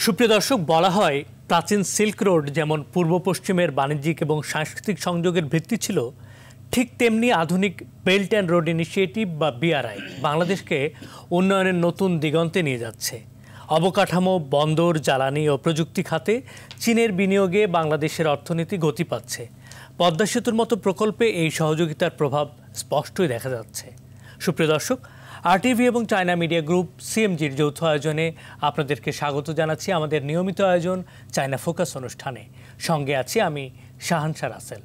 সুপ্রিয় দর্শক, বলা হয় প্রাচীন সিল্ক রোড যেমন পূর্ব পশ্চিমের বাণিজ্যিক এবং সাংস্কৃতিক সংযোগের ভিত্তি ছিল, ঠিক তেমনি আধুনিক বেল্ট অ্যান্ড রোড ইনিশিয়েটিভ বা বিআরআই বাংলাদেশকে উন্নয়নের নতুন দিগন্তে নিয়ে যাচ্ছে। অবকাঠামো, বন্দর, জ্বালানি ও প্রযুক্তি খাতে চীনের বিনিয়োগে বাংলাদেশের অর্থনীতি গতি পাচ্ছে। পদ্মা সেতুর মতো প্রকল্পে এই সহযোগিতার প্রভাব স্পষ্টই দেখা যাচ্ছে। সুপ্রিয় দর্শক, আরটিভি এবং চায়না মিডিয়া গ্রুপ সিএমজির যৌথ আয়োজনে আপনাদেরকে স্বাগত জানাচ্ছি আমাদের নিয়মিত আয়োজন চায়না ফোকাস অনুষ্ঠানে। সঙ্গে আছি আমি শাহানশা রাসেল।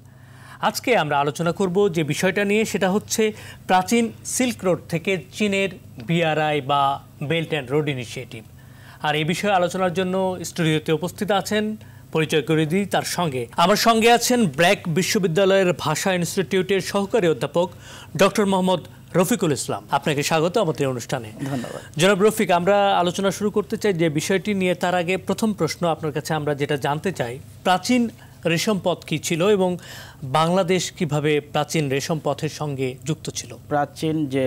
আজকে আমরা আলোচনা করব যে বিষয়টা নিয়ে, সেটা হচ্ছে প্রাচীন সিল্ক রোড থেকে চীনের বিআরআই বা বেল্ট অ্যান্ড রোড ইনিশিয়েটিভ। আর এই বিষয়ে আলোচনার জন্য স্টুডিওতে উপস্থিত আছেন, পরিচয় করে দিই তার সঙ্গে। আমার সঙ্গে আছেন ব্র্যাক বিশ্ববিদ্যালয়ের ভাষা ইনস্টিটিউটের সহকারী অধ্যাপক ডক্টর মোহাম্মদ রফিকুল ইসলাম। আপনাকে স্বাগত আমাদের অনুষ্ঠানে। ধন্যবাদ জনাব রফিক। আমরা আলোচনা শুরু করতে চাই যে বিষয়টি নিয়ে, তার আগে প্রথম প্রশ্ন আপনার কাছে আমরা যেটা জানতে চাই, প্রাচীন রেশম পথ কী ছিল এবং বাংলাদেশ কিভাবে প্রাচীন রেশম পথের সঙ্গে যুক্ত ছিল? প্রাচীন যে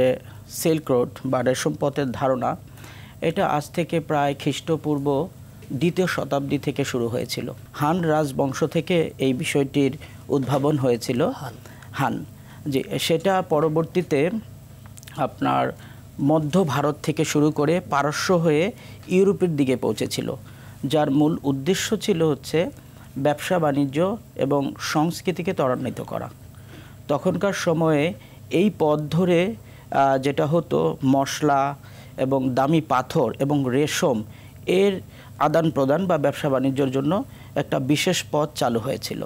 সিল্ক রোড বা রেশম পথের ধারণা, এটা আজ থেকে প্রায় খ্রিস্টপূর্ব 2য় শতাব্দী থেকে শুরু হয়েছিল। হান রাজবংশ থেকে এই বিষয়টির উদ্ভাবন হয়েছিল। হান যে সেটা পরবর্তীতে আপনার মধ্য ভারত থেকে শুরু করে পারস্য হয়ে ইউরোপের দিকে পৌঁছেছিল, যার মূল উদ্দেশ্য ছিল হচ্ছে ব্যবসা বাণিজ্য এবং সংস্কৃতিকে ত্বরান্বিত করা। তখনকার সময়ে এই পথ ধরে যেটা হতো, মশলা এবং দামি পাথর এবং রেশম এর আদান প্রদান বা ব্যবসা বাণিজ্যের জন্য একটা বিশেষ পথ চালু হয়েছিল।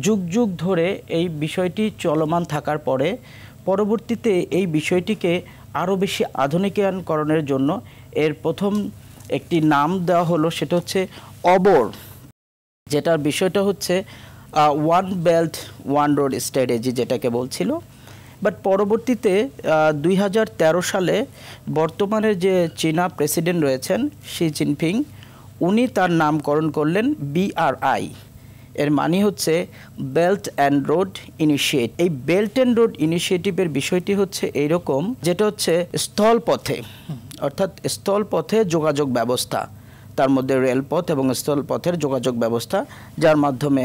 যুগ যুগ ধরে এই বিষয়টি চলমান থাকার পরে পরবর্তীতে এই বিষয়টিকে আরও বেশি আধুনিকায়নকরণের জন্য এর প্রথম একটি নাম দেওয়া হলো, সেটা হচ্ছে অবর, যেটার বিষয়টা হচ্ছে one belt one road strategy যেটাকে বলছিল। বাট পরবর্তীতে 2013 সালে বর্তমানে যে চীনা প্রেসিডেন্ট রয়েছেন শি জিনপিং, উনি তার নামকরণ করলেন বিআরআই। এর মানে হচ্ছে বেল্ট অ্যান্ড রোড ইনিশিয়েটিভ। এই বেল্ট অ্যান্ড রোড ইনিশিয়েটিভের বিষয়টি হচ্ছে এইরকম, যেটা হচ্ছে স্থলপথে, অর্থাৎ স্থলপথে যোগাযোগ ব্যবস্থা, তার মধ্যে রেলপথ এবং স্থলপথের যোগাযোগ ব্যবস্থা, যার মাধ্যমে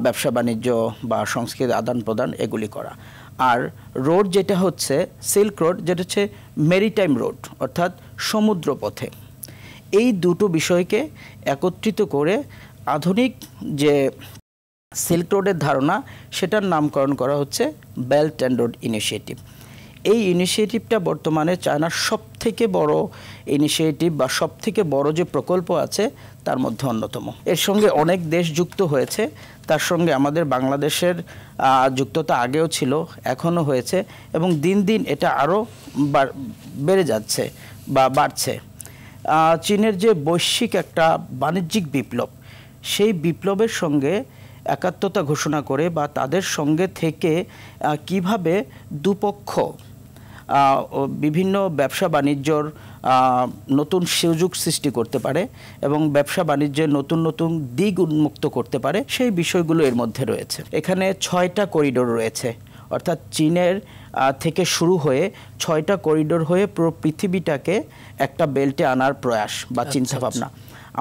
ব্যবসা বাণিজ্য বা সংস্কৃতি আদান প্রদান এগুলি করা। আর রোড যেটা হচ্ছে সিল্ক রোড, যেটা হচ্ছে মেরিটাইম রোড, অর্থাৎ সমুদ্র পথে। এই দুটো বিষয়কে একত্রিত করে আধুনিক যে সিল্ক রোডের ধারণা, সেটার নামকরণ করা হচ্ছে বেল্ট অ্যান্ড রোড ইনিশিয়েটিভ। এই ইনিশিয়েটিভটা বর্তমানে চায়নার সবথেকে বড় ইনিশিয়েটিভ বা সবথেকে বড় যে প্রকল্প আছে তার মধ্যে অন্যতম। এর সঙ্গে অনেক দেশ যুক্ত হয়েছে, তার সঙ্গে আমাদের বাংলাদেশের যুক্ততা আগেও ছিল, এখনও হয়েছে এবং দিন দিন এটা আরও বেড়ে যাচ্ছে বা বাড়ছে। চীনের যে বৈশ্বিক একটা বাণিজ্যিক বিপ্লব, সেই বিপ্লবের সঙ্গে একাত্মতা ঘোষণা করে বা তাদের সঙ্গে থেকে কিভাবে দুপক্ষ বিভিন্ন ব্যবসা বাণিজ্যর নতুন সুযোগ সৃষ্টি করতে পারে এবং ব্যবসা বাণিজ্যের নতুন নতুন দিক উন্মুক্ত করতে পারে, সেই বিষয়গুলো এর মধ্যে রয়েছে। এখানে 6টা করিডোর রয়েছে, অর্থাৎ চীনের থেকে শুরু হয়ে 6টা করিডোর হয়ে পুরো পৃথিবীটাকে একটা বেল্টে আনার প্রয়াস বা চিন্তাভাবনা।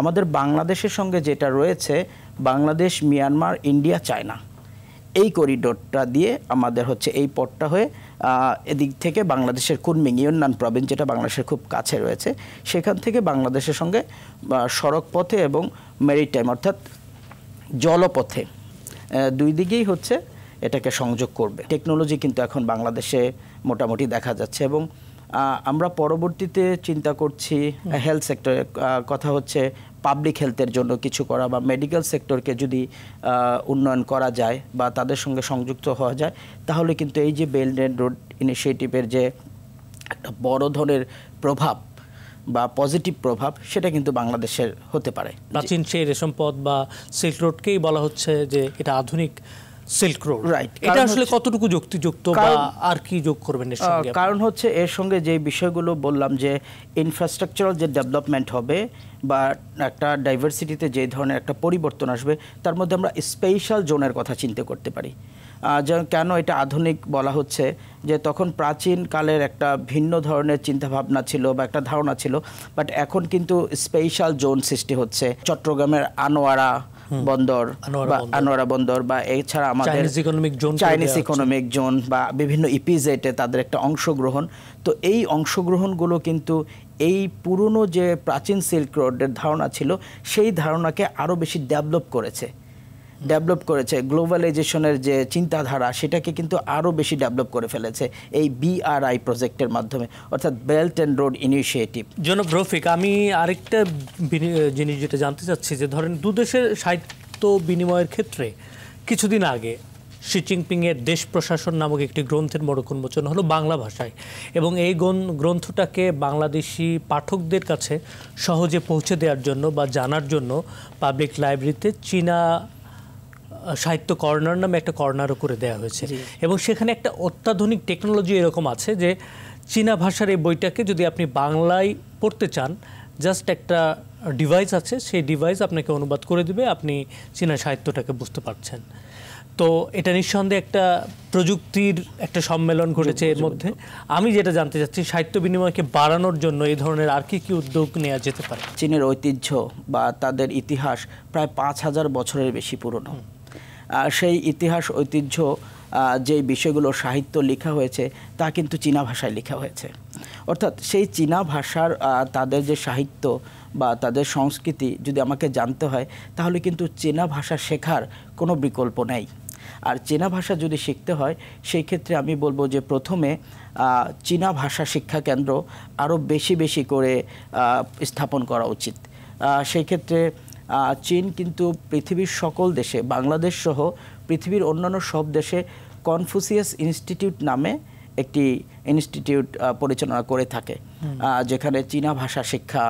আমাদের বাংলাদেশের সঙ্গে যেটা রয়েছে, বাংলাদেশ, মিয়ানমার, ইন্ডিয়া, চায়না, এই করিডোরটা দিয়ে আমাদের হচ্ছে এই পথটা হয়ে এদিক থেকে বাংলাদেশের কুনমিং ইউন্নান প্রভিন্স, যেটা বাংলাদেশের খুব কাছে রয়েছে, সেখান থেকে বাংলাদেশের সঙ্গে সড়ক পথে এবং মেরিটাইম অর্থাৎ জলপথে দুই দিকেই হচ্ছে এটাকে সংযোগ করবে। টেকনোলজি কিন্তু এখন বাংলাদেশে মোটামুটি দেখা যাচ্ছে এবং আমরা পরবর্তীতে চিন্তা করছি হেলথ সেক্টরে, কথা হচ্ছে পাবলিক হেলথের জন্য কিছু করা বা মেডিকেল সেক্টরকে যদি উন্নয়ন করা যায় বা তাদের সঙ্গে সংযুক্ত হওয়া যায়, তাহলে কিন্তু এই যে বেল্ট অ্যান্ড রোড ইনিশিয়েটিভের যে একটা বড় ধরনের প্রভাব বা পজিটিভ প্রভাব, সেটা কিন্তু বাংলাদেশের হতে পারে। প্রাচীন সেই রেশম পথ বা সিল্ক রোডকেই বলা হচ্ছে যে এটা আধুনিক সিল্ক রোড, রাইট। এটা আসলে কতটুকু যুক্তিযুক্ত বা আর কি যোগ করবেন এর সঙ্গে? কারণ হচ্ছে এর সঙ্গে যে বিষয়গুলো বললাম যে ইনফ্রাস্ট্রাকচারাল যে ডেভেলপমেন্ট হবে বা একটা ডাইভার্সিটিতে যে ধরনের একটা পরিবর্তন আসবে, তার মধ্যে আমরা স্পেশাল জোনের কথা চিন্তা করতে পারি। কেন এটা আধুনিক বলা হচ্ছে, যে তখন প্রাচীন কালের একটা ভিন্ন ধরনের চিন্তাভাবনা ছিল বা একটা ধারণা ছিল, বাট এখন কিন্তু স্পেশাল জোন সৃষ্টি হচ্ছে। চট্টগ্রামের আনোয়ারা বন্দর বা এছাড়া আমাদের চাইনিজ ইকোনমিক জোন বা বিভিন্ন ইপিজেডে তাদের একটা অংশগ্রহণ। তো এই অংশগ্রহণগুলো কিন্তু এই পুরনো যে প্রাচীন সিল্ক রোডের ধারণা ছিল সেই ধারণাকে আরও বেশি ডেভেলপ করেছে। গ্লোবালাইজেশনের যে চিন্তাধারা সেটাকে কিন্তু আরও বেশি ডেভেলপ করে ফেলেছে এই বিআরআই প্রজেক্টের মাধ্যমে, অর্থাৎ বেল্ট অ্যান্ড রোড ইনিশিয়েটিভ। জনাব রফিক, আমি আরেকটা জিনিস যেটা জানতে চাচ্ছি, যে ধরেন দুদেশের সাহিত্য বিনিময়ের ক্ষেত্রে কিছুদিন আগে শি জিনপিংয়ের দেশ প্রশাসন নামক একটি গ্রন্থের মোড়ক উন্মোচন হলো বাংলা ভাষায়, এবং এই গ্রন্থটাকে বাংলাদেশি পাঠকদের কাছে সহজে পৌঁছে দেওয়ার জন্য বা জানার জন্য পাবলিক লাইব্রেরিতে চীনা সাহিত্য কর্নার নামে একটা কর্নারও করে দেওয়া হয়েছে, এবং সেখানে একটা অত্যাধুনিক টেকনোলজি এরকম আছে যে চীনা ভাষার এই বইটাকে যদি আপনি বাংলায় পড়তে চান, জাস্ট একটা ডিভাইস আছে, সেই ডিভাইস আপনাকে অনুবাদ করে দিবে, আপনি চীনা সাহিত্যটাকে বুঝতে পারছেন। তো এটা নিঃসন্দেহে একটা প্রযুক্তির একটা সম্মেলন ঘটেছে এর মধ্যে। আমি যেটা জানতে চাচ্ছি, সাহিত্য বিনিময়কে বাড়ানোর জন্য এই ধরনের আর কি কি উদ্যোগ নেওয়া যেতে পারে? চীনের ঐতিহ্য বা তাদের ইতিহাস প্রায় ৫,০০০ বছরের বেশি পুরনো। সেই ইতিহাস ঐতিহ্য যে বিষয়গুলো সাহিত্য লেখা হয়েছে তা কিন্তু চীনা ভাষায় লেখা হয়েছে। অর্থাৎ সেই চীনা ভাষার তাদের যে সাহিত্য বা তাদের সংস্কৃতি যদি আমাকে জানতে হয়, তাহলে কিন্তু চীনা ভাষা শেখার কোনো বিকল্প নেই। আর চীনা ভাষা যদি শিখতে হয়, সেই ক্ষেত্রে আমি বলবো যে প্রথমে চীনা ভাষা শিক্ষা কেন্দ্র আরও বেশি বেশি করে স্থাপন করা উচিত। সেই ক্ষেত্রে চীন কিন্তু পৃথিবীর সকল দেশে, বাংলাদেশ সহ পৃথিবীর অন্যান্য সব দেশে কনফুসিয়াস ইনস্টিটিউট নামে একটি ইনস্টিটিউট পরিচালনা করে থাকে, যেখানে চীনা ভাষা শিক্ষা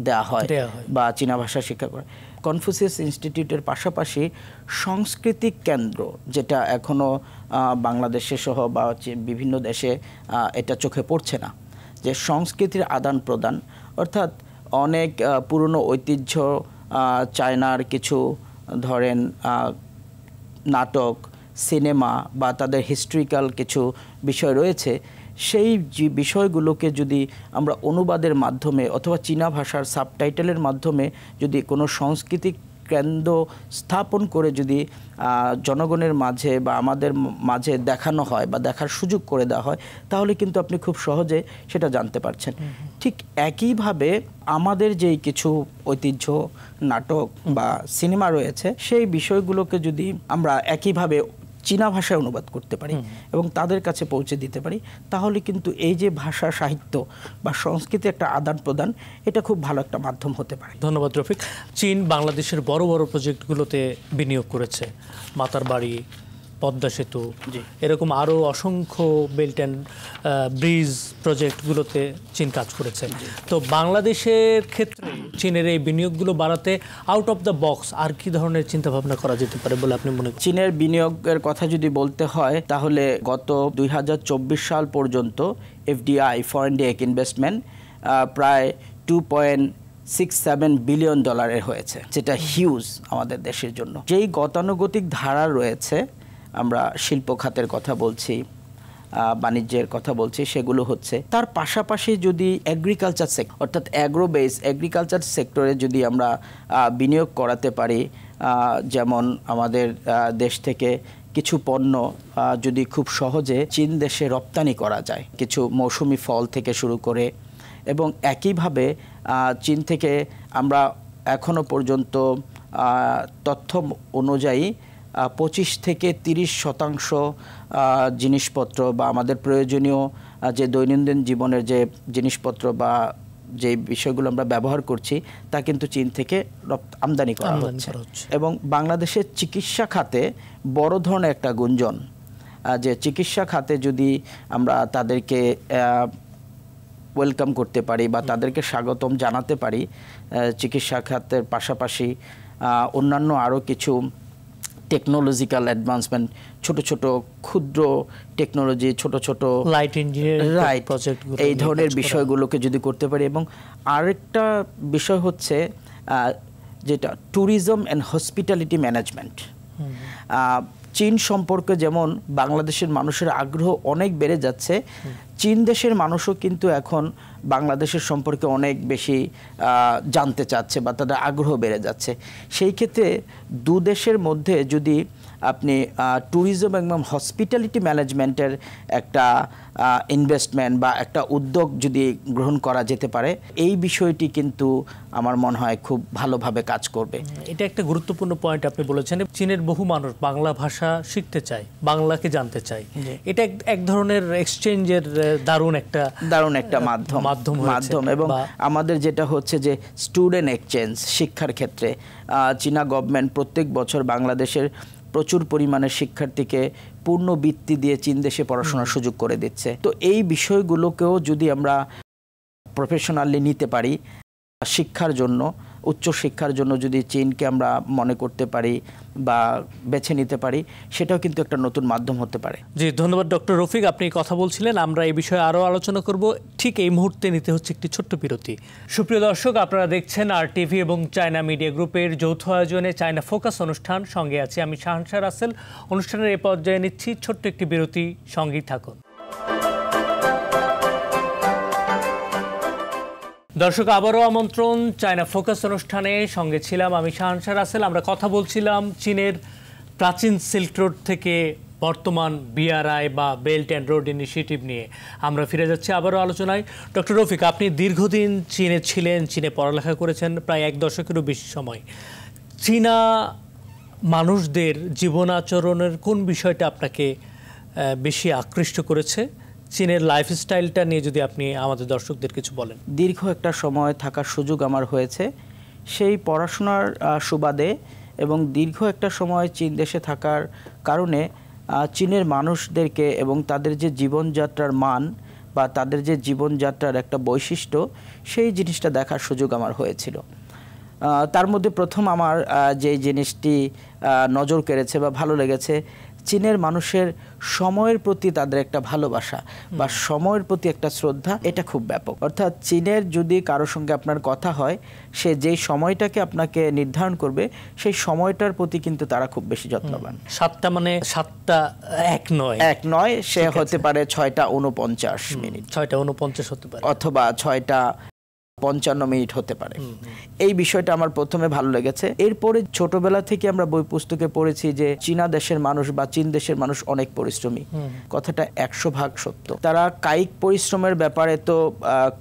দেয়া হয় বা চীনা ভাষা শিক্ষা করে। কনফুসিয়াস ইনস্টিটিউটের পাশাপাশি সাংস্কৃতিক কেন্দ্র, যেটা এখনও বাংলাদেশে সহ বা বিভিন্ন দেশে এটা চোখে পড়ছে না, যে সংস্কৃতির আদান প্রদান, অর্থাৎ অনেক পুরনো ঐতিহ্য, চায়নার কিছু ধরেন নাটক, সিনেমা বা তাদের হিস্ট্রিক্যাল কিছু বিষয় রয়েছে, সেই যে বিষয়গুলোকে যদি আমরা অনুবাদের মাধ্যমে অথবা চীনা ভাষার সাবটাইটেলের মাধ্যমে যদি কোনো সাংস্কৃতিক কেন্দ্র স্থাপন করে যদি জনগণের মাঝে বা আমাদের মাঝে দেখানো হয় বা দেখার সুযোগ করে দেওয়া হয়, তাহলে কিন্তু আপনি খুব সহজে সেটা জানতে পারছেন। ঠিক একইভাবে আমাদের যেই কিছু ঐতিহ্য, নাটক বা সিনেমা রয়েছে, সেই বিষয়গুলোকে যদি আমরা একইভাবে চীনা ভাষায় অনুবাদ করতে পারি এবং তাদের কাছে পৌঁছে দিতে পারি, তাহলে কিন্তু এই যে ভাষা, সাহিত্য বা সংস্কৃতি একটা আদান প্রদান, এটা খুব ভালো একটা মাধ্যম হতে পারে। ধন্যবাদ রফিক। চীন বাংলাদেশের বড় বড় প্রজেক্টগুলোতে বিনিয়োগ করেছে, মাতার বাড়ি, পদ্মা সেতু, এরকম আরও অসংখ্য বেল্ট অ্যান্ড ব্রিজ প্রজেক্টগুলোতে চীন কাজ করেছে। তো বাংলাদেশের ক্ষেত্রে চীনের এই বিনিয়োগগুলো বাড়াতে আউট অফ দ্য বক্স আর কি ধরনের চিন্তাভাবনা করা যেতে পারে বলে আপনি মনে করেন? চীনের বিনিয়োগের কথা যদি বলতে হয়, তাহলে গত ২০২৪ সাল পর্যন্ত এফডিআই, ফরেন ডাইরেক্ট ইনভেস্টমেন্ট, প্রায় $2.67 বিলিয়ন হয়েছে, যেটা হিউজ আমাদের দেশের জন্য। যেই গতানুগতিক ধারা রয়েছে, আমরা শিল্প খাতের কথা বলছি, বাণিজ্যের কথা বলছি, সেগুলো হচ্ছে। তার পাশাপাশি যদি এগ্রিকালচার সেক্টর, অর্থাৎ অ্যাগ্রোবেস এগ্রিকালচার সেক্টরে যদি আমরা বিনিয়োগ করাতে পারি, যেমন আমাদের দেশ থেকে কিছু পণ্য যদি খুব সহজে চীন দেশে রপ্তানি করা যায়, কিছু মৌসুমি ফল থেকে শুরু করে, এবং একইভাবে চীন থেকে আমরা এখনো পর্যন্ত তথ্য অনুযায়ী 25 থেকে 30% জিনিসপত্র বা আমাদের প্রয়োজনীয় যে দৈনন্দিন জীবনের যে জিনিসপত্র বা যে বিষয়গুলো আমরা ব্যবহার করছি, তা কিন্তু চীন থেকে আমদানি করা হচ্ছে। এবং বাংলাদেশের চিকিৎসা খাতে বড় ধরনের একটা গুঞ্জন, যে চিকিৎসা খাতে যদি আমরা তাদেরকে ওয়েলকাম করতে পারি বা তাদেরকে স্বাগতম জানাতে পারি, চিকিৎসা খাতের পাশাপাশি অন্যান্য আরও কিছু টেকনোলজিক্যাল অ্যাডভান্সমেন্ট, ছোট ছোট ক্ষুদ্র টেকনোলজি, ছোট ছোট লাইট ইঞ্জিনিয়ারিং প্রজেক্ট, এই ধরনের বিষয়গুলোকে যদি করতে পারি। এবং আরেকটা বিষয় হচ্ছে যেটা ট্যুরিজম অ্যান্ড হসপিটালিটি ম্যানেজমেন্ট। চীন সম্পর্কে যেমন বাংলাদেশের মানুষের আগ্রহ অনেক বেড়ে যাচ্ছে, চীন দেশের মানুষও কিন্তু এখন বাংলাদেশের সম্পর্কে অনেক বেশি জানতে চাচ্ছে বা তাদের আগ্রহ বেড়ে যাচ্ছে। সেই ক্ষেত্রে দু দেশের মধ্যে যদি আপনি ট্যুরিজম এবং হসপিটালিটি ম্যানেজমেন্টের একটা ইনভেস্টমেন্ট বা একটা উদ্যোগ যদি গ্রহণ করা যেতে পারে, এই বিষয়টি কিন্তু আমার মনে হয় খুব ভালোভাবে কাজ করবে। এটা একটা গুরুত্বপূর্ণ পয়েন্ট আপনি বলেছেন। চীনের বহু মানুষ বাংলা ভাষা শিখতে চায়, বাংলাকে জানতে চায়। এটা এক ধরনের এক্সচেঞ্জের দারুণ একটা মাধ্যম। এবং আমাদের যেটা হচ্ছে যে স্টুডেন্ট এক্সচেঞ্জ, শিক্ষার ক্ষেত্রে চীনা গভর্নমেন্ট প্রত্যেক বছর বাংলাদেশের প্রচুর পরিমাণে শিক্ষার্থীকে পূর্ণ বৃত্তি দিয়ে চীন দেশে পড়াশোনার সুযোগ করে দিচ্ছে। তো এই বিষয়গুলোকেও যদি আমরা প্রফেশনালি নিতে পারি, শিক্ষার জন্য, উচ্চ শিক্ষার জন্য যদি চীনকে আমরা মনে করতে পারি বা বেছে নিতে পারি, সেটাও কিন্তু একটা নতুন মাধ্যম হতে পারে। জি, ধন্যবাদ ডক্টর রফিক, আপনি কথা বলছিলেন। আমরা এই বিষয়ে আরও আলোচনা করব, ঠিক এই মুহূর্তে নিতে হচ্ছে একটি ছোট্ট বিরতি। সুপ্রিয় দর্শক, আপনারা দেখছেন RTV এবং চায়না মিডিয়া গ্রুপের যৌথ আয়োজনে চায়না ফোকাস অনুষ্ঠান। সঙ্গে আছি আমি শাহানশা রাসেল। অনুষ্ঠানের এই পর্যায়ে নিচ্ছি ছোট্ট একটি বিরতি, সঙ্গেই থাকুন। দর্শক, আবারও আমন্ত্রণ চায়না ফোকাস অনুষ্ঠানে। সঙ্গে ছিলাম আমি শাহানশা রাসেল। আমরা কথা বলছিলাম চীনের প্রাচীন সিল্ক রোড থেকে বর্তমান BRI বা বেল্ট অ্যান্ড রোড ইনিশিয়েটিভ নিয়ে আমরা ফিরে যাচ্ছি আবারও আলোচনায়। ডক্টর রফিক, আপনি দীর্ঘদিন চীনে ছিলেন, চীনে পড়ালেখা করেছেন প্রায় 1 দশকেরও বেশি সময়। চীনা মানুষদের জীবন আচরণের কোন বিষয়টা আপনাকে বেশি আকৃষ্ট করেছে? চীনের লাইফস্টাইলটা নিয়ে যদি আপনি আমাদের দর্শকদের কিছু বলেন। দীর্ঘ একটা সময় থাকার সুযোগ আমার হয়েছে, সেই পড়াশোনার সুবাদে এবং দীর্ঘ একটা সময় চীন দেশে থাকার কারণে চীনের মানুষদেরকে এবং তাদের যে জীবনযাত্রার মান বা তাদের যে জীবনযাত্রার একটা বৈশিষ্ট্য, সেই জিনিসটা দেখার সুযোগ আমার হয়েছিল। তার মধ্যে প্রথম আমার যে জিনিসটি নজর কেড়েছে বা ভালো লেগেছে, চীনের মানুষের সময়ের প্রতি তাদের একটা ভালোবাসা বা সময়ের প্রতি একটা শ্রদ্ধা, এটা খুব ব্যাপক। অর্থাৎ চীনের যদি কারোর সঙ্গে আপনার কথা হয়, সে যেই সময়টাকে আপনাকে নির্ধারণ করবে, সেই সময়টার প্রতি কিন্তু তারা খুব বেশি যত্নবান। 7টা মানে 7টা এক নয়, সে হতে পারে 6:49 মিনিট, 6:49 হতে পারে, অথবা 6:55 মিনিট হতে পারে। এই বিষয়টা আমার প্রথমে ভালো লেগেছে। এরপরে ছোটবেলা থেকে আমরা বই পুস্তকে পড়েছি যে চীনা দেশের মানুষ বা চীন দেশের মানুষ অনেক পরিশ্রমী। কথাটা 100% সত্য। তারা কায়িক পরিশ্রমের ব্যাপারে তো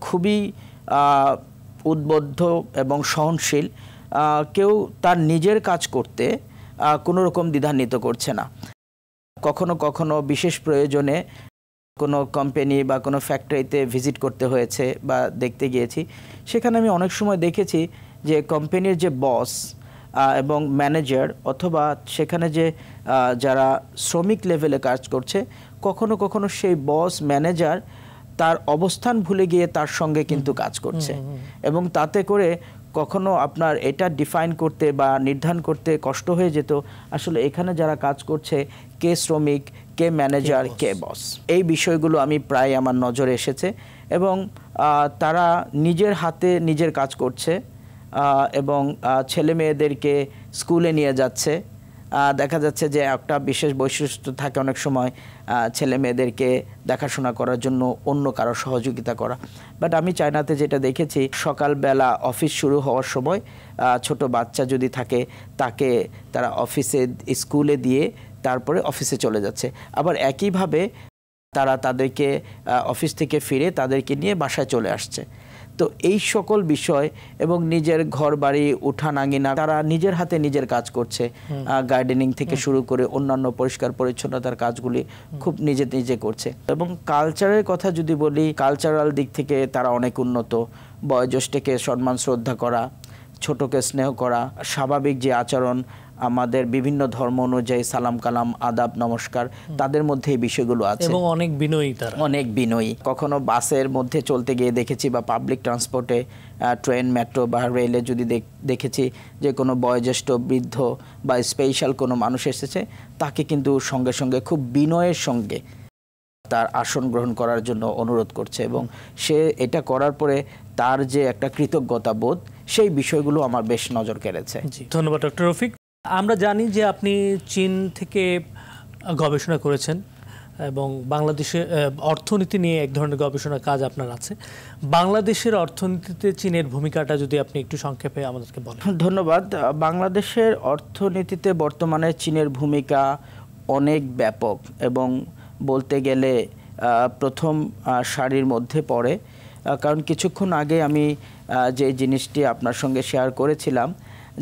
খুবই উদ্বুদ্ধ এবং সহনশীল। কেউ তার নিজের কাজ করতে কোনো রকম দ্বিধান্বিত করছে না। কখনো কখনো বিশেষ প্রয়োজনে কোনো কোম্পানি বা কোনো ফ্যাক্টরিতে ভিজিট করতে হয়েছে বা দেখতে গিয়েছি, সেখানে আমি অনেক সময় দেখেছি যে কোম্পানির যে বস এবং ম্যানেজার অথবা সেখানে যে যারা শ্রমিক লেভেলে কাজ করছে, কখনো কখনো সেই বস ম্যানেজার তার অবস্থান ভুলে গিয়ে তার সঙ্গে কিন্তু কাজ করছে, এবং তাতে করে কখনো আপনার এটা ডিফাইন করতে বা নির্ধারণ করতে কষ্ট হয়ে যেত আসলে এখানে যারা কাজ করছে কে শ্রমিক, কে ম্যানেজার, কে বস। এই বিষয়গুলো আমি প্রায় আমার নজরে এসেছে এবং তারা নিজের হাতে নিজের কাজ করছে এবং ছেলে মেয়েদেরকে স্কুলে নিয়ে যাচ্ছে। দেখা যাচ্ছে যে একটা বিশেষ বৈশিষ্ট্য থাকে অনেক সময় ছেলে মেয়েদেরকে দেখাশোনা করার জন্য অন্য কারো সহযোগিতা করা। বাট আমি চায়নাতে যেটা দেখেছি, সকালবেলা অফিস শুরু হওয়ার সময় ছোট বাচ্চা যদি থাকে তাকে তারা স্কুলে দিয়ে তারপরে অফিসে চলে যাচ্ছে। আবার একইভাবে তারা তাদেরকে অফিস থেকে ফিরে তাদেরকে নিয়ে বাসায় চলে আসছে। তো এই সকল বিষয় এবং নিজের ঘর বাড়ি উঠান আঙিনা তারা নিজের হাতে নিজের কাজ করছে। গার্ডেনিং থেকে শুরু করে অন্যান্য পরিষ্কার পরিচ্ছন্নতার কাজগুলি খুব নিজে করছে। এবং কালচারের কথা যদি বলি, কালচারাল দিক থেকে তারা অনেক উন্নত। বয়োজ্যেষ্ঠকে সম্মান শ্রদ্ধা করা, ছোটকে স্নেহ করা, স্বাভাবিক যে আচরণ আমাদের বিভিন্ন ধর্ম অনুযায়ী সালাম কালাম আদাব নমস্কার, তাদের মধ্যে এই বিষয়গুলো আছে এবং অনেক বিনয়ী, তারা অনেক বিনয়ী। কখনো বাসের মধ্যে চলতে গিয়ে দেখেছি বা পাবলিক ট্রান্সপোর্টে ট্রেন মেট্রো বা রেলে যদি দেখেছি যে কোনো বয়োজ্যেষ্ঠ বৃদ্ধ বা স্পেশাল কোনো মানুষ এসেছে, তাকে কিন্তু সঙ্গে সঙ্গে খুব বিনয়ের সঙ্গে তার আসন গ্রহণ করার জন্য অনুরোধ করছে এবং সে এটা করার পরে তার যে একটা কৃতজ্ঞতা বোধ, সেই বিষয়গুলো আমার বেশ নজর কেড়েছে। ধন্যবাদ ডক্টর রফিক। আমরা জানি যে আপনি চীন থেকে গবেষণা করেছেন এবং বাংলাদেশের অর্থনীতি নিয়ে এক ধরনের গবেষণার কাজ আপনার আছে। বাংলাদেশের অর্থনীতিতে চীনের ভূমিকাটা যদি আপনি একটু সংক্ষেপে আমাদেরকে বলেন। ধন্যবাদ। বাংলাদেশের অর্থনীতিতে বর্তমানে চীনের ভূমিকা অনেক ব্যাপক এবং বলতে গেলে প্রথম সারির মধ্যে পড়ে। কারণ কিছুক্ষণ আগে আমি যে জিনিসটি আপনার সঙ্গে শেয়ার করেছিলাম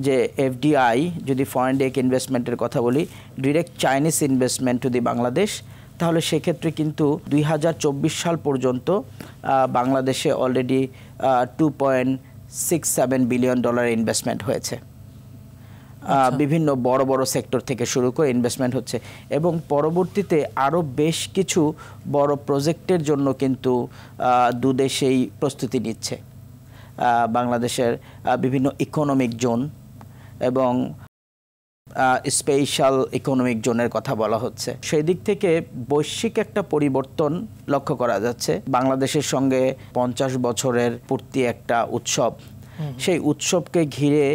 যে এফডিআই, যদি ফরেন ডাইরেক্ট ইনভেস্টমেন্টের কথা বলি, direct Chinese investment to the Bangladesh, তাহলে সেক্ষেত্রে কিন্তু 2024 সাল পর্যন্ত বাংলাদেশে অলরেডি $2.67 বিলিয়ন ইনভেস্টমেন্ট হয়েছে। বিভিন্ন বড় বড় সেক্টর থেকে শুরু করে ইনভেস্টমেন্ট হচ্ছে এবং পরবর্তীতে আরও বেশ কিছু বড় প্রজেক্টের জন্য কিন্তু দুদেশেই প্রস্তুতি নিচ্ছে। বাংলাদেশের বিভিন্ন ইকোনমিক জোন এবং স্পেশাল ইকোনমিক জোনের কথা বলা হচ্ছে। সেই দিক থেকে বৈশ্বিক একটা পরিবর্তন লক্ষ্য করা যাচ্ছে। বাংলাদেশের সঙ্গে 50 বছরের পূর্তি একটা উৎসব, সেই উৎসবকে ঘিরে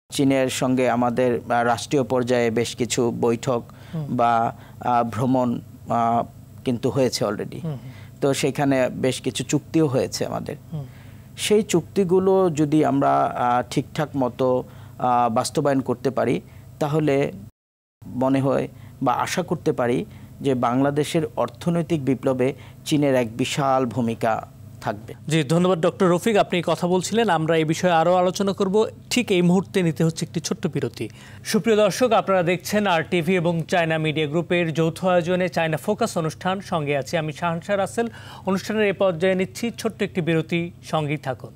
চীনের সঙ্গে আমাদের রাষ্ট্রীয় পর্যায়ে বেশ কিছু বৈঠক বা ভ্রমণ কিন্তু হয়েছে অলরেডি। তো সেখানে বেশ কিছু চুক্তিও হয়েছে আমাদের। সেই চুক্তিগুলো যদি আমরা ঠিকঠাক মতো বাস্তবায়ন করতে পারি, তাহলে মনে হয় বা আশা করতে পারি যে বাংলাদেশের অর্থনৈতিক বিপ্লবে চীনের এক বিশাল ভূমিকা থাকবে। জি, ধন্যবাদ ডক্টর রফিক। আপনি কথা বলছিলেন, আমরা এই বিষয়ে আরও আলোচনা করব। ঠিক এই মুহূর্তে নিতে হচ্ছে একটি ছোট্ট বিরতি। সুপ্রিয় দর্শক, আপনারা দেখছেন RTV এবং চায়না মিডিয়া গ্রুপের যৌথ আয়োজনে চায়না ফোকাস অনুষ্ঠান। সঙ্গে আছি আমি শাহানশা রাসেল। অনুষ্ঠানের এই পর্যায়ে নিচ্ছি ছোট্ট একটি বিরতি, সঙ্গেই থাকুন।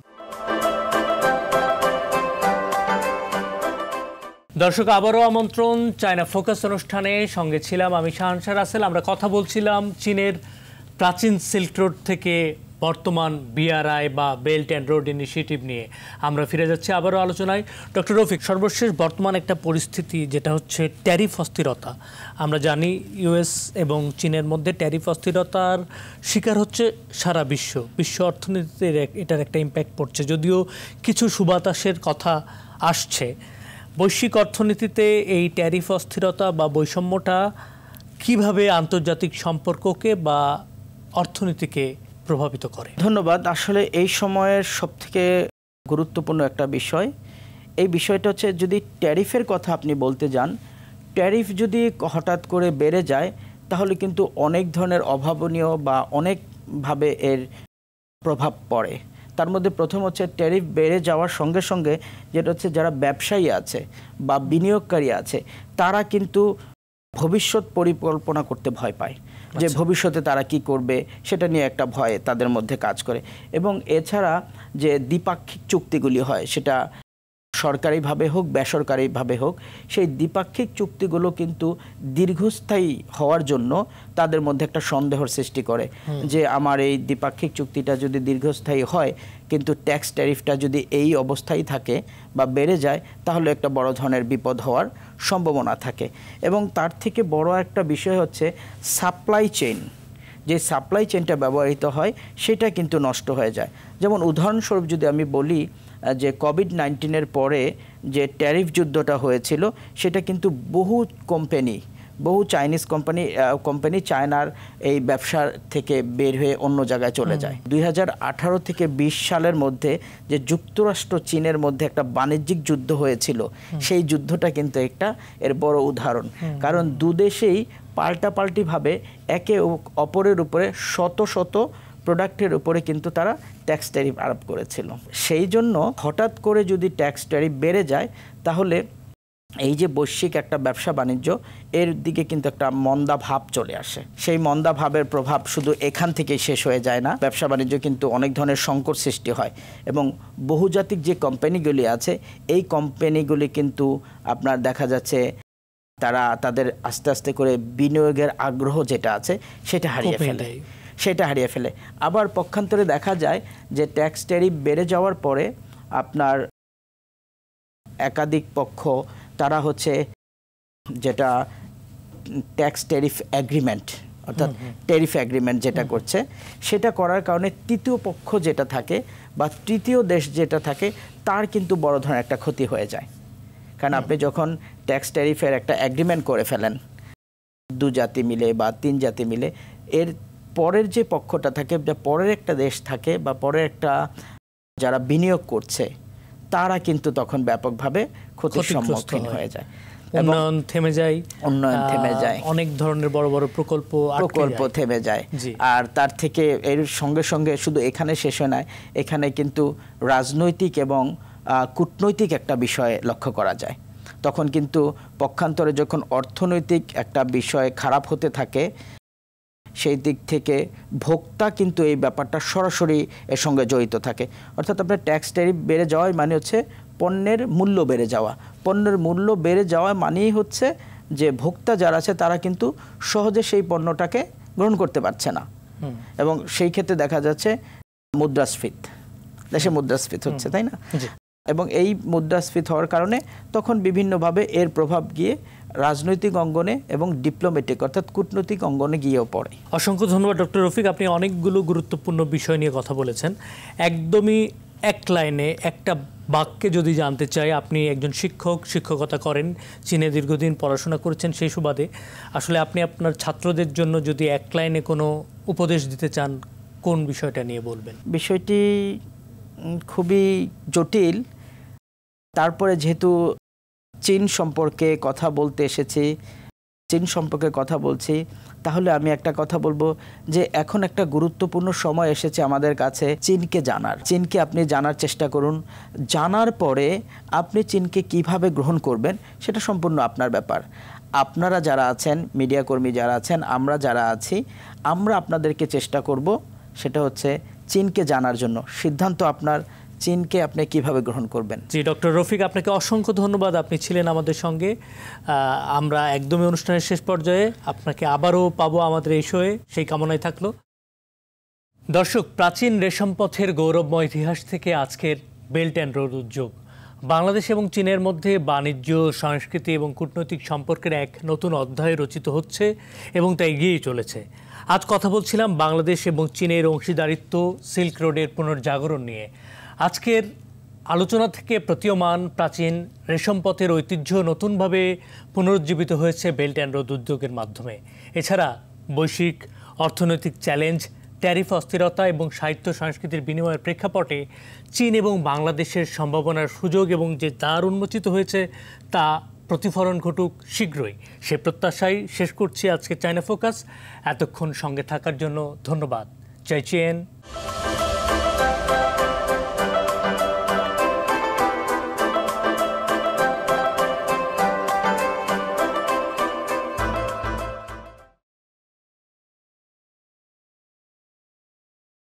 দর্শক, আবারও আমন্ত্রণ চায়না ফোকাস অনুষ্ঠানে। সঙ্গে ছিলাম আমি শাহানশা রাসেল। আমরা কথা বলছিলাম চীনের প্রাচীন সিল্ক রোড থেকে বর্তমান BRI বা বেল্ট অ্যান্ড রোড ইনিশিয়েটিভ নিয়ে আমরা ফিরে যাচ্ছি আবারও আলোচনায়। ডক্টর রফিক, সর্বশেষ বর্তমান একটা পরিস্থিতি যেটা হচ্ছে ট্যারিফ অস্থিরতা। আমরা জানি US এবং চীনের মধ্যে ট্যারিফ অস্থিরতার শিকার হচ্ছে সারা বিশ্ব অর্থনীতিতে এটার একটা ইম্প্যাক্ট পড়ছে, যদিও কিছু সুবাতাসের কথা আসছে। বৈশ্বিক অর্থনীতিতে এই ট্যারিফ অস্থিরতা বা বৈষম্যটা কিভাবে আন্তর্জাতিক সম্পর্ককে বা অর্থনীতিকে প্রভাবিত করে? ধন্যবাদ। আসলে এই সময়ের সবথেকে গুরুত্বপূর্ণ একটা বিষয়, এই বিষয়টা হচ্ছে যদি ট্যারিফের কথা আপনি বলতে যান, ট্যারিফ যদি হঠাৎ করে বেড়ে যায় তাহলে কিন্তু অনেক ধরনের অভাবনীয় বা অনেকভাবে এর প্রভাব পড়ে। তার মধ্যে প্রথম হচ্ছে ট্যারিফ বেড়ে যাওয়ার সঙ্গে সঙ্গে যেটা হচ্ছে যারা ব্যবসায়ী আছে বা বিনিয়োগকারী আছে, তারা কিন্তু ভবিষ্যৎ পরিকল্পনা করতে ভয় পায় যে ভবিষ্যতে তারা কি করবে, সেটা নিয়ে একটা ভয় তাদের মধ্যে কাজ করে। এবং এছাড়া যে দ্বিপাক্ষিক চুক্তিগুলি হয়, সেটা সরকারিভাবে হোক বেসরকারিভাবে হোক, সেই দ্বিপাক্ষিক চুক্তিগুলো কিন্তু দীর্ঘস্থায়ী হওয়ার জন্য তাদের মধ্যে একটা সন্দেহের সৃষ্টি করে যে আমার এই দ্বিপাক্ষিক চুক্তিটা যদি দীর্ঘস্থায়ী হয় কিন্তু ট্যাক্স ট্যারিফটা যদি এই অবস্থায় থাকে বা বেড়ে যায়, তাহলে একটা বড় ধরনের বিপদ হওয়ার সম্ভাবনা থাকে। এবং তার থেকে বড় একটা বিষয় হচ্ছে সাপ্লাই চেইন, যে সাপ্লাই চেইনটা ব্যবহৃত হয় সেটা কিন্তু নষ্ট হয়ে যায়। যেমন উদাহরণস্বরূপ যদি আমি বলি যে কোভিড-19 পরে যে ট্যারিফ যুদ্ধটা হয়েছিল, সেটা কিন্তু বহু চাইনিজ কোম্পানি চায়নার এই ব্যবসার থেকে বের হয়ে অন্য জায়গায় চলে যায়। 2018 থেকে 20 সালের মধ্যে যে যুক্তরাষ্ট্র চীনের মধ্যে একটা বাণিজ্যিক যুদ্ধ হয়েছিল, সেই যুদ্ধটা কিন্তু একটা এর বড় উদাহরণ। কারণ দুদেশেই পাল্টাপাল্টিভাবে একে অপরের উপরে শত শত প্রোডাক্টের উপরে কিন্তু তারা ট্যাক্স ট্যারিফ আরোপ করেছিল। সেই জন্য হঠাৎ করে যদি ট্যাক্স ট্যারিফ বেড়ে যায়, তাহলে এই যে বৈশ্বিক একটা ব্যবসা বাণিজ্য, এর দিকে কিন্তু একটা মন্দা ভাব চলে আসে। সেই মন্দা ভাবের প্রভাব শুধু এখান থেকেই শেষ হয়ে যায় না, ব্যবসা বাণিজ্য কিন্তু অনেক ধরনের সংকট সৃষ্টি হয় এবং বহুজাতিক যে কোম্পানিগুলি আছে এই কোম্পানিগুলি কিন্তু আপনার দেখা যাচ্ছে তারা তাদের আস্তে আস্তে করে বিনিয়োগের আগ্রহ যেটা আছে সেটা হারিয়ে ফেলে। আবার পক্ষান্তরে দেখা যায় যে ট্যাক্স ট্যারিফ বেড়ে যাওয়ার পরে আপনার একাধিক পক্ষ তারা হচ্ছে যেটা ট্যাক্স ট্যারিফ এগ্রিমেন্ট অর্থাৎ ট্যারিফ এগ্রিমেন্ট যেটা করছে, সেটা করার কারণে তৃতীয় পক্ষ যেটা থাকে বা তৃতীয় দেশ যেটা থাকে তার কিন্তু বড় ধরনের একটা ক্ষতি হয়ে যায়। কারণ আপনি যখন ট্যাক্স ট্যারিফের একটা এগ্রিমেন্ট করে ফেলেন 2 জাতি মিলে বা 3 জাতি মিলে, এর পরের যে পক্ষটা থাকে, পরের একটা দেশ থাকে বা পরের একটা যারা বিনিয়োগ করছে তারা কিন্তু তখন ব্যাপকভাবে ক্ষতির সম্মুখীন হয়ে যায়, উন্নয়ন থেমে যায়, অনেক ধরনের বড় বড় প্রকল্প থেমে যায়। আর তার থেকে এর সঙ্গে সঙ্গে শুধু এখানে শেষ হয় না, এখানে কিন্তু রাজনৈতিক এবং কূটনৈতিক একটা বিষয় লক্ষ্য করা যায়। তখন কিন্তু পক্ষান্তরে যখন অর্থনৈতিক একটা বিষয় খারাপ হতে থাকে, সেই দিক থেকে ভোক্তা কিন্তু এই ব্যাপারটা সরাসরি এর সঙ্গে জড়িত থাকে। অর্থাৎ আপনার ট্যাক্স ট্যারিফ বেড়ে যাওয়াই মানে হচ্ছে পণ্যের মূল্য বেড়ে যাওয়া। পণ্যের মূল্য বেড়ে যাওয়া মানেই হচ্ছে যে ভোক্তা যারা আছে তারা কিন্তু সহজে সেই পণ্যটাকে গ্রহণ করতে পারছে না, এবং সেই ক্ষেত্রে দেখা যাচ্ছে মুদ্রাস্ফীতি, দেশে মুদ্রাস্ফীতি হচ্ছে, তাই না? এবং এই মুদ্রাস্ফীতি হওয়ার কারণে তখন বিভিন্নভাবে এর প্রভাব গিয়ে রাজনৈতিক অঙ্গনে এবং ডিপ্লোম্যাটিক অর্থাৎ কূটনৈতিক অঙ্গনে গিয়েও পড়ে। অসংখ্য ধন্যবাদ ডক্টর রফিক, আপনি অনেকগুলো গুরুত্বপূর্ণ বিষয় নিয়ে কথা বলেছেন। একদমই এক লাইনে একটা বাক্যে যদি জানতে চাই, আপনি একজন শিক্ষকতা করেন, চীনে দীর্ঘদিন পড়াশোনা করেছেন, সেই সুবাদে আসলে আপনি আপনার ছাত্রদের জন্য যদি এক লাইনে কোনো উপদেশ দিতে চান, কোন বিষয়টা নিয়ে বলবেন? বিষয়টি খুবই জটিল, তারপরে যেহেতু চীন সম্পর্কে কথা বলছি, তাহলে আমি একটা কথা বলবো যে এখন একটা গুরুত্বপূর্ণ সময় এসেছে আমাদের কাছে চীনকে জানার। চীনকে আপনি জানার চেষ্টা করুন, জানার পরে আপনি চীনকে কিভাবে গ্রহণ করবেন সেটা সম্পূর্ণ আপনার ব্যাপার। আপনারা যারা আছেন, মিডিয়া কর্মী যারা আছেন, আমরা যারা আছি, আমরা আপনাদেরকে চেষ্টা করব সেটা হচ্ছে চীনকে জানার জন্য। সিদ্ধান্ত আপনার, চীনকে আপনি কিভাবে গ্রহণ করবেন। জি ডক্টর রফিক, আপনাকে অসংখ্য ধন্যবাদ, আপনি ছিলেন আমাদের সঙ্গে। আমরা একদমই অনুষ্ঠানের শেষ পর্যায়ে, আপনাকে আবারও পাবো আমাদের এই শোয়ে, সেই কামনায় থাকলো। দর্শক, প্রাচীন রেশম পথের গৌরবময় ইতিহাস থেকে আজকের বেল্ট অ্যান্ড রোড উদ্যোগ, বাংলাদেশ এবং চীনের মধ্যে বাণিজ্য, সংস্কৃতি এবং কূটনৈতিক সম্পর্কের এক নতুন অধ্যায় রচিত হচ্ছে এবং তা এগিয়েই চলেছে। আজ কথা বলছিলাম বাংলাদেশ এবং চীনের অংশীদারিত্ব, সিল্ক রোডের পুনর্জাগরণ নিয়ে। আজকের আলোচনা থেকে প্রতীয়মান প্রাচীন রেশম পথের ঐতিহ্য নতুনভাবে পুনরুজ্জীবিত হয়েছে বেল্ট অ্যান্ড রোড উদ্যোগের মাধ্যমে। এছাড়া বৈশ্বিক অর্থনৈতিক চ্যালেঞ্জ, ট্যারিফ অস্থিরতা এবং সাহিত্য সংস্কৃতির বিনিময়ের প্রেক্ষাপটে চীন এবং বাংলাদেশের সম্ভাবনার সুযোগ এবং যে দ্বার উন্মোচিত হয়েছে তা প্রতিফলন ঘটুক শীঘ্রই, সে প্রত্যাশাই শেষ করছি আজকে চায়না ফোকাস। এতক্ষণ সঙ্গে থাকার জন্য ধন্যবাদ। জয় চীন।